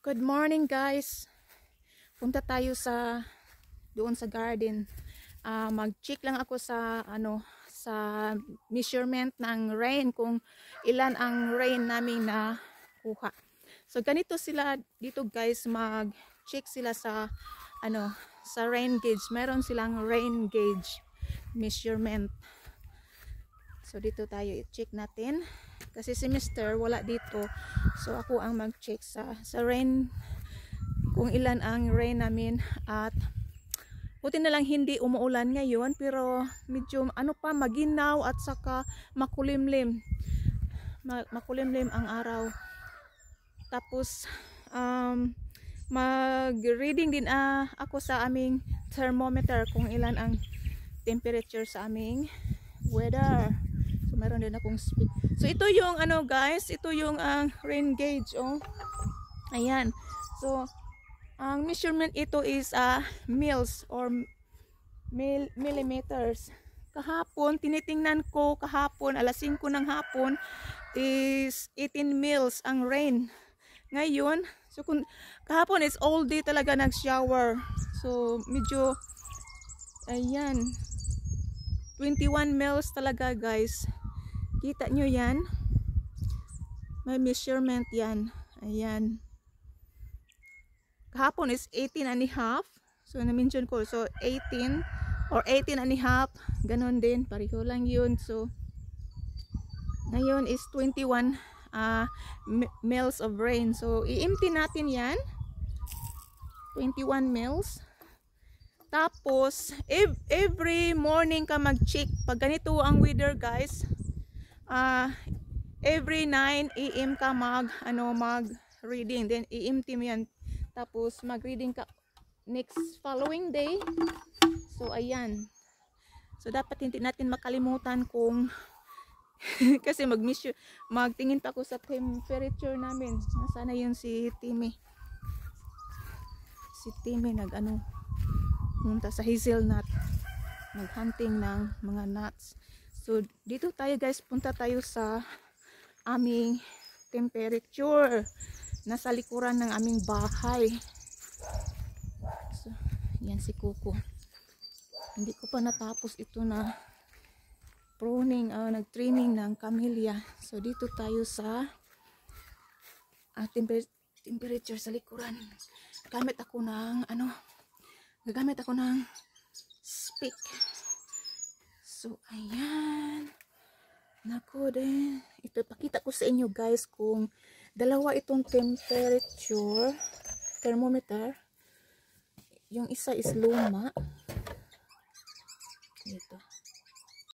Good morning guys. Punta tayo doon sa garden. Mag-check lang ako sa measurement ng rain, kung ilan ang rain namin na kuha. So ganito sila dito guys, mag-check sila sa sa rain gauge. Meron silang rain gauge measurement. So dito tayo i-check natin. Kasi si Mr. wala dito. So ako ang mag-check sa rain, kung ilan ang rain namin. At buti na lang hindi umuulan ngayon, pero medyo maginaw at saka makulimlim. Makulimlim ang araw. Tapos mag-reading din ako sa aming thermometer kung ilan ang temperature sa aming weather. So meron din akong speed. So ito yung guys, ito yung rain gauge, oh. Ayan. So ang measurement ito is mils or millimeters. Kahapon tinitingnan ko, alas 5 ng hapon is 18 mils ang rain. Ngayon, so kahapon is all day talaga nag-shower. So medyo ayan, 21 mils talaga guys. Kita nyo yan? May measurement yan. Ayan. Kahapon is 18 and a half. So na-mention ko. So 18 or 18 and a half. Ganon din. Pareho lang yun. So ngayon is 21 mils of rain. So i-empty natin yan. 21 mils. Tapos every morning ka mag-check. Pag ganito ang weather guys, every 9 AM ka mag-reading. Then i-empty mo yan. Tapos mag-reading ka next following day. So ayan. So dapat hindi natin makalimutan kung kasi magtingin pa ako sa temperature namin. Nasana yun si Timmy. Si Timmy pumunta sa hazelnut, mag-hunting ng mga nuts. So dito tayo guys, punta tayo sa aming temperature. Nasa likuran ng aming bahay. So yan si Coco. Hindi ko pa natapos ito na pruning, nag-trimming ng camellia. So dito tayo sa temperature sa likuran. Gagamit ako ng stick. So ayan. Nako din. Ito pakita ko sa inyo guys kung dalawa itong thermometer. Yung isa is luma. Dito.